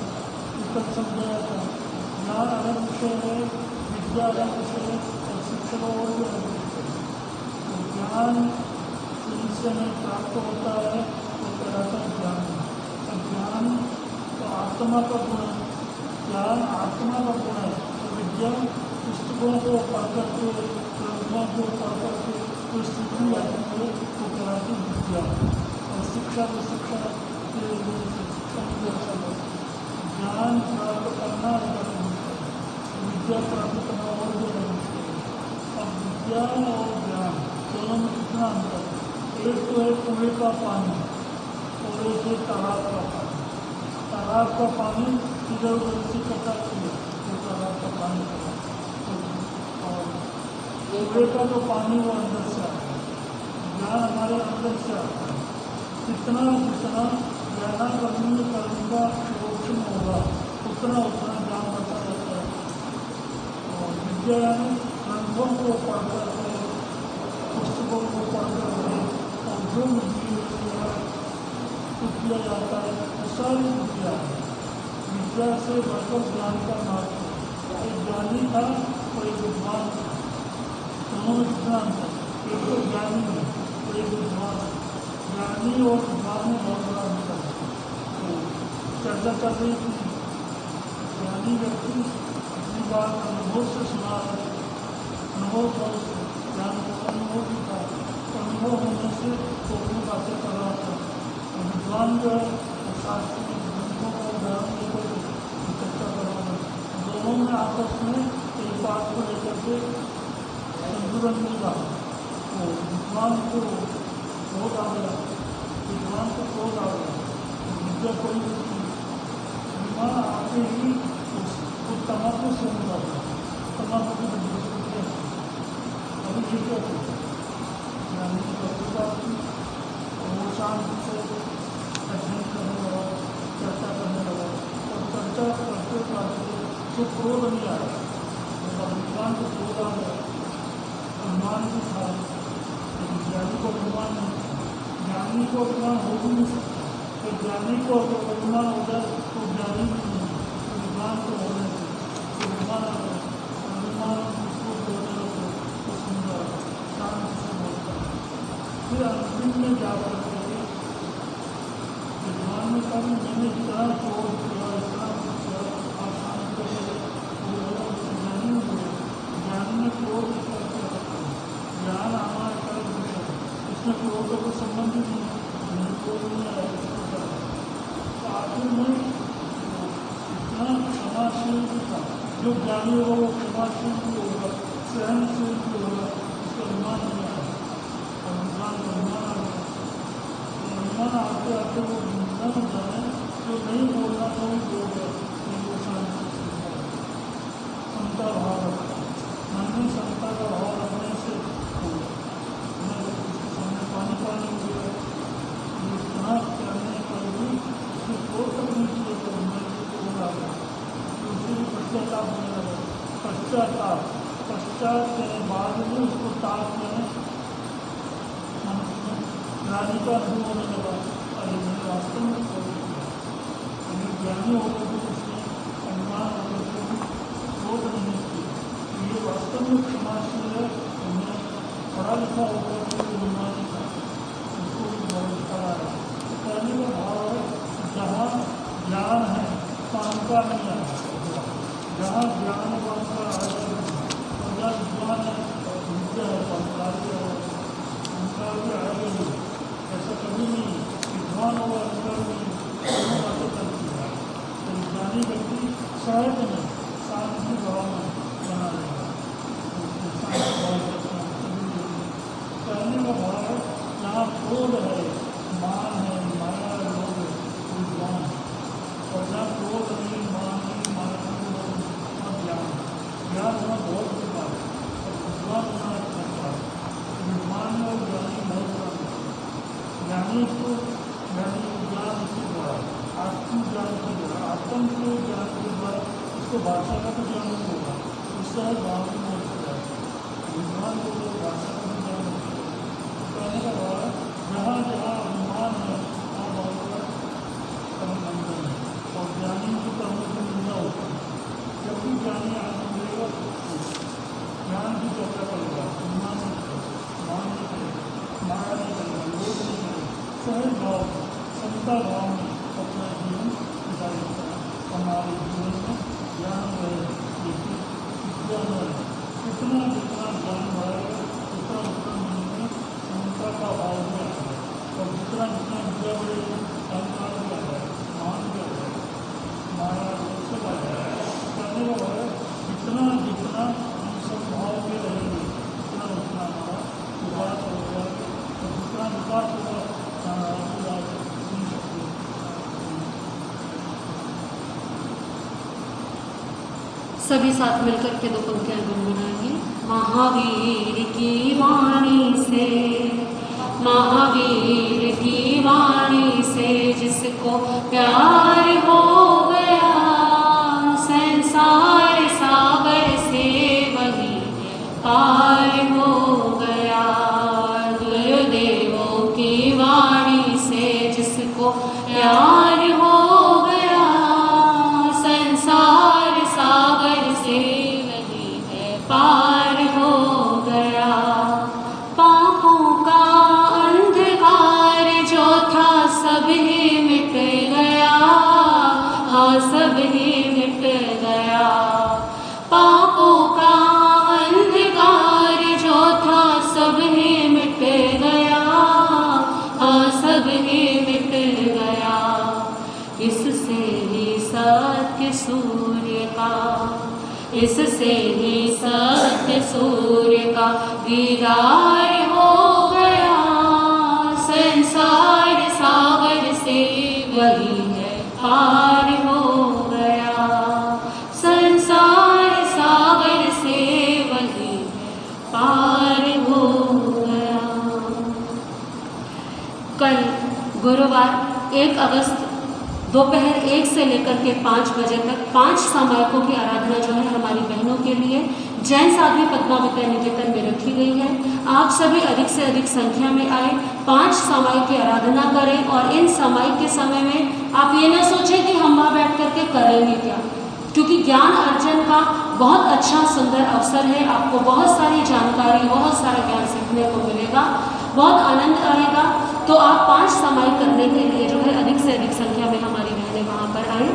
उत्तर समझाया था। ज्ञान अलग विषय है, विद्या अलग विषय है और शिक्षा और भी अलग विषय है। तो ज्ञान जिनसे हमें प्राप्त होता है वो कहलाता है ज्ञान। और ज्ञान तो आत्मा का गुण है, ज्ञान आत्मा का गुण है। तो विद्या पुस्तकों को पढ़ करके, ग्रंथों को पढ़ करके जो सीखी जाती है वो कहलाती विद्या। और शिक्षा को शिक्षा ज्ञान प्राप्त करना विद्या प्राप्त करना और भी मुश्किल है। अब विद्या और ज्ञान दोनों में कितना अंतर है? एक तो है कुएं का पानी और एक है तालाब का पानी। तालाब का पानी इधर उधर से इकट्ठा किया तो तालाब का पानी और कुएं का जो पानी वो अंदर से आता है। ज्ञान हमारे अंदर से आता है। जितना जितना ज्ञानाकर्मी कर्म का प्रोक्षण होगा उतना उतना ज्ञान बढ़ता रहता है। और विद्या यानी ग्रंथों को पढ़कर के, पुस्तकों को पढ़कर के और जो किया जाता है वो सारी विद्या है। विद्या से बढ़कर ज्ञान का मार्ग है। एक ज्ञानी था और एक विद्वान था, दोनों में कितना अंतर? एक तो ज्ञानी है और एक विद्वान है। ज्ञानी और विद्वान में बहुत बड़ा अंतर है। तो चर्चा चल रही थी, ज्ञानी व्यक्ति अपनी बात अनुभव से सुना है, अनुभव भाव से ज्ञान को अनुभव भी था, अनुभव होने से वो अपनी बातें कर रहा था। और विद्वान जो है शास्त्रीय ग्रंथों का उदाहरण लेकर चर्चा कर रहा है। दोनों में आपस में एक बात को लेकर के संतुलन मिल रहा है। तो विद्वान को क्रोध आ गया, विद्वान को क्रोध आ गया, विद्या कोई विद्वान आते ही वो तम्बाकू से मिला था, तम्बाकू की बंदी अभी ठीक है यानी बात की। और वो शांति से अध्ययन करने लगा, चर्चा करने लगा और चर्चा करते करते जो क्रोध नहीं आया, विद्वान को क्रोध आ गया। अनुमान भी था लेकिन ज्ञानी को अनुमान नहीं, ज्ञानी को अनुमान हो भी नहीं सकता। तो ज्ञानी को अगर अनुमान हो जाए तो ज्ञानी भी नहीं, तो विद्वान को होने से तो विद्वान आ गया। अनुमान उसको बोलने लगे तो सुंदर शांति से बोलता है। फिर अंतिम में जा करके विद्वान ने कहा मैंने इतना क्रोध किया, इतना किया, आप शांति से ज्ञानी हुए। ज्ञानी ने क्रोध ज्ञान आना एक विषय, इसमें क्रोध का कोई संबंध ही नहीं, क्रोध नहीं आया। तो आखिर में इतना क्षमाशील भी था। जो ज्ञानी होगा वो क्षमाशील भी होगा, सहनशील भी होगा, उसका अनुमान नहीं आया और विद्वान का अनुमान आ गया। लक्ष्मण आते आते वो भूलना न जाए, जो नहीं बोलना तो भी बोल गए, वो शांति समता भाव रखा। मन में समता का भाव रखने से उसके सामने पानी पानी हो गया, इतना करने पर भी उसको कोई तकलीफ नहीं तो मैं बोला उसे भी पश्चाताप होने लगा। पश्चात के बाद में उसको ताप में रानी का अनुभव होने लगा। अरे मैंने वास्तव में अगर ज्ञानी होकर भी उसने अनुमान होकर भी शोध नहीं की, ये वास्तव में क्षमाशील है। मैं पढ़ा लिखा होकर भी अनुमान था, उसको भी बहुत खड़ा है। कहने का भाव है, जहाँ ज्ञान है काम का नहीं आता, जहाँ ज्ञान काम का आएगा, और जहाँ विद्वान है विद्या है पंचाली है उनका भी आएगा नहीं। ऐसा कभी नहीं विद्वान और अंतर में दोनों बातें करती है। तो ज्ञानी व्यक्ति सहज में शांति भाव में बना रहेगा, शांति भाव कहने का भाव है, जहाँ क्रोध है, मान है, माया लोग विद्वान है, और जहाँ क्रोध नहीं, मान नहीं, माया लोग और ज्ञान होना बहुत प्रकार है, और विद्वान होना एक प्रकार है। विद्वान और ज्ञानी बहुत ज्ञानी को ज्ञान के द्वारा आत्म ज्ञान के द्वारा आत्म के ज्ञान के द्वारा उसको भाषा का भी ज्ञान होगा, उससे भाव भी हो सकता है। विद्वान को तो भाषा का भी ज्ञान होगा। कहने का द्वारा जहाँ जहाँ अभिमान है वहाँ बहुत बड़ा कर्मबंधन है, और ज्ञानी की कर्म की निंदा होती है। जब भी ज्ञानी आगे मिलेगा ज्ञान की चर्चा करेगा, अभिमान नहीं करेगा, मान नहीं करेगा, माया नहीं करेगा, लोभ नहीं करेगा, सहज भाव समता भाव में अपना जीवन गुजारी करें। हमारे जीवन में ज्ञान रहे, लेकिन विद्या न रहे। जितना जितना ज्ञान बढ़ेगा उतना उतना मन में समता का भाव भी आएगा, और जितना जितना विद्या बढ़ेगी अहंकार भी आ जाएगा, मान भी आ जाएगा, माया से आ जाएगा। कहने का है जितना जितना हम सब भाव में रहेंगे उतना उतना हमारा विकास होगा, और जितना विकास होगा सभी साथ मिलकर के दो पंक्तियां गुनगुनाएंगे। महावीर की वाणी से, महावीर की वाणी से जिसको प्यार हो गया, संसार सागर से वही पार हो गया। गुरुदेवों की वाणी से जिसको प्यार हो गया, संसार सागर से वही है पार हो गया। पापों का अंधकार जो था सब ही मिट गया, हाँ सब ही मिट गया। पापों का अंधकार जो था सब ही मिट गया, हाँ सब ही मिट गया। इससे ही सत्य सूर्य का, इससे ही सत्य सूर्य का दीदार हो गया, संसार सागर से वही है पार हो गया, संसार सागर से वही पार हो गया। कल गुरुवार 1 अगस्त दोपहर 1 से लेकर के 5 बजे तक 5 सामायिकों की आराधना जो है हमारी बहनों के लिए जैन साध्वी पद्मावती निकेतन में रखी गई है। आप सभी अधिक से अधिक संख्या में आए, 5 सामायिक की आराधना करें, और इन सामायिक के समय में आप ये ना सोचें कि हम वहाँ बैठ करके करेंगे क्या, क्योंकि ज्ञान अर्जन का बहुत अच्छा सुंदर अवसर है। आपको बहुत सारी जानकारी, बहुत सारा ज्ञान सीखने को मिलेगा, बहुत आनंद आएगा। तो आप 5 सामायिक करने के लिए जो है अधिक से अधिक संख्या में हमारी बहनें वहाँ पर आए।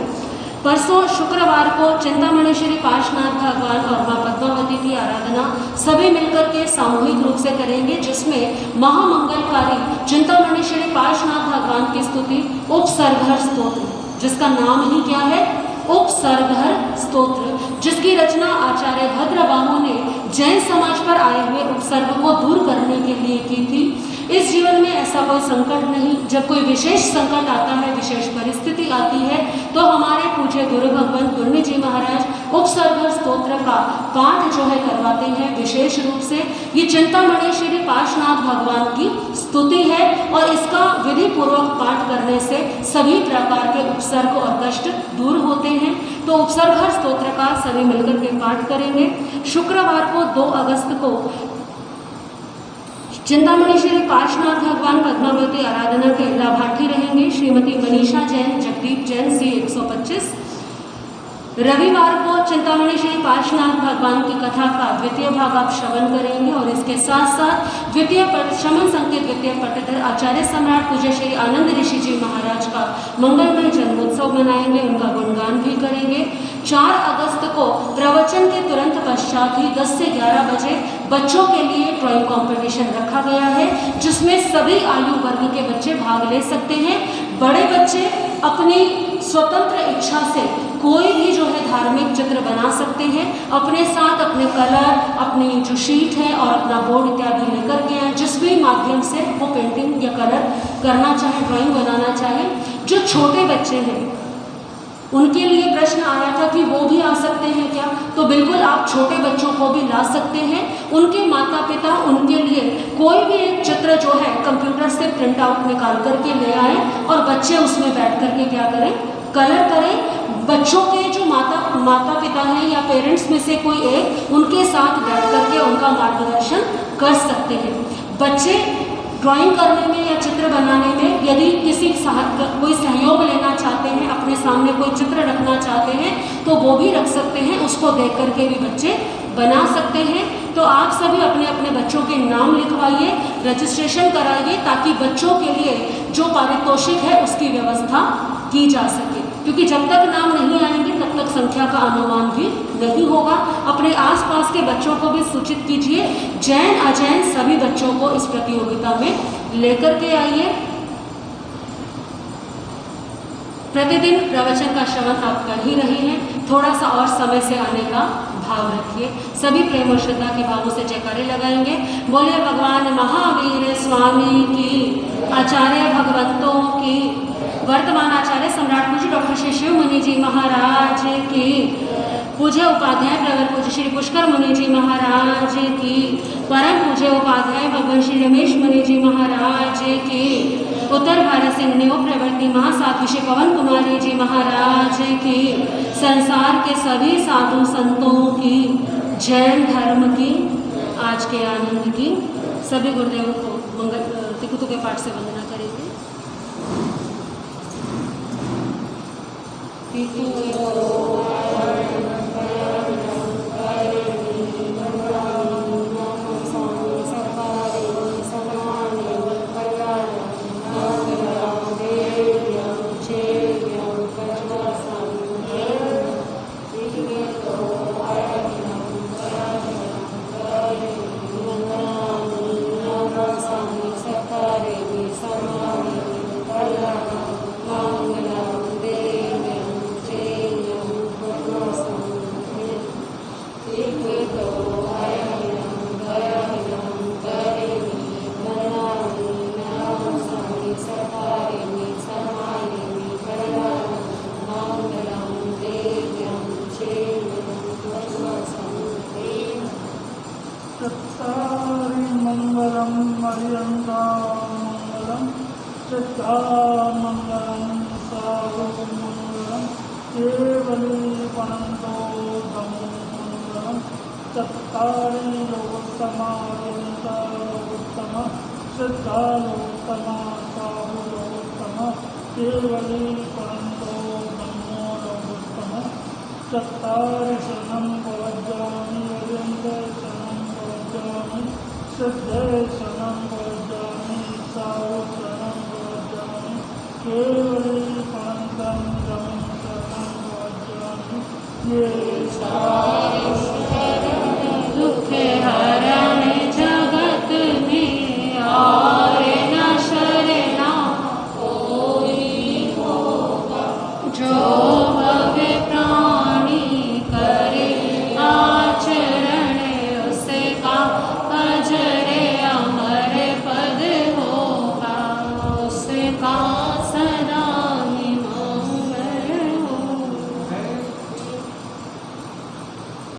परसों शुक्रवार को चिंतामणि श्री पार्श्वनाथ भगवान और माँ पद्मावती की आराधना सभी मिलकर के सामूहिक रूप से करेंगे, जिसमें महामंगलकारी चिंतामणि श्री पार्श्वनाथ भगवान की स्तुति उपसर्गहर स्तोत्र, जिसका नाम ही क्या है, उपसर्गहर स्तोत्र, जिसकी रचना आचार्य भद्रबाहु ने जैन समाज पर आए हुए उपसर्ग को दूर करने के लिए की थी। इस जीवन में ऐसा कोई संकट नहीं, जब कोई विशेष संकट आता है, विशेष परिस्थिति आती है, तो हमारे पूज्य गुरु भगवान पुण्य जी महाराज उपसर्ग स्तोत्र का पाठ जो है करवाते हैं। विशेष रूप से ये चिंतामणि श्री पार्श्वनाथ भगवान की स्तुति है और इसका विधि पूर्वक पाठ करने से सभी प्रकार के उपसर्ग और कष्ट दूर होते हैं। तो उपसर्ग स्तोत्र का सभी मिलकर के पाठ करेंगे। शुक्रवार को 2 अगस्त को चिंतामणि श्री पार्श्वनाथ भगवान पद्मावती आराधना के लाभार्थी रहेंगे श्रीमती मनीषा जैन, जगदीप जैन, C 125। रविवार को चिंतामणि श्री पार्श्वनाथ भगवान की कथा का द्वितीय भाग आप श्रवण करेंगे और इसके साथ साथ द्वितीय शमन संकेत द्वितीय पट्टधर आचार्य सम्राट पूज्य श्री आनंद ऋषि जी महाराज का मंगलमय जन्मोत्सव मनाएंगे, उनका गुणगान भी करेंगे। 4 अगस्त को प्रवचन के तुरंत पश्चात ही 10 से 11 बजे बच्चों के लिए ड्राइंग कंपटीशन रखा गया है, जिसमें सभी आयु वर्ग के बच्चे भाग ले सकते हैं। बड़े बच्चे अपनी स्वतंत्र इच्छा से कोई भी जो है धार्मिक चित्र बना सकते हैं, अपने साथ अपने कलर, अपनी जो शीट है और अपना बोर्ड इत्यादि लेकर के आए, जिस भी माध्यम से वो पेंटिंग या कलर करना चाहे, ड्राइंग बनाना चाहे। जो छोटे बच्चे हैं उनके लिए प्रश्न आया था कि वो भी आ सकते हैं क्या, तो बिल्कुल आप छोटे बच्चों को भी ला सकते हैं। उनके माता पिता उनके लिए कोई भी एक चित्र जो है कंप्यूटर से प्रिंट आउट निकाल करके ले आए और बच्चे उसमें बैठ करके क्या करें, कलर करें। बच्चों के जो माता पिता हैं या पेरेंट्स में से कोई एक उनके साथ बैठ करके उनका मार्गदर्शन कर सकते हैं। बच्चे ड्राइंग करने में या चित्र बनाने में यदि कोई सहयोग लेना चाहते हैं, अपने सामने कोई चित्र रखना चाहते हैं, तो वो भी रख सकते हैं, उसको देख करके भी बच्चे बना सकते हैं। तो आप सभी अपने अपने बच्चों के नाम लिखवाइए, रजिस्ट्रेशन कराइए, ताकि बच्चों के लिए जो पारितोषिक है उसकी व्यवस्था की जा सके, क्योंकि जब तक नाम नहीं आएंगे तब तक संख्या का अनुमान भी नहीं होगा। अपने आसपास के बच्चों को भी सूचित कीजिए, जैन अजैन सभी बच्चों को इस प्रतियोगिता में लेकर के आइए। प्रतिदिन प्रवचन का श्रवण आप कर ही रहे हैं, थोड़ा सा और समय से आने का भाव रखिए। सभी प्रेम और श्रद्धा के भावों से जयकारे लगाएंगे। बोले भगवान महावीर स्वामी की, आचार्य भगवंतों की, वर्तमान आचार्य सम्राट पूज्य डॉक्टर श्री शिव मुनि जी महाराज की, पूज्य उपाध्याय प्रवर पूज्य श्री पुष्कर मुनि जी महाराज की, परम पूज्य उपाध्याय भगवान श्री रमेश मुनि जी महाराज की, उत्तर भारत से न्यू प्रवर्ती महासाध्वी श्री पवन कुमारी जी महाराज की, संसार के सभी साधु संतों की, जैन धर्म की, आज के आनंद की। सभी गुरुदेवों को मंगल तिकुतु के पाठ से वंदना करेंगे। ये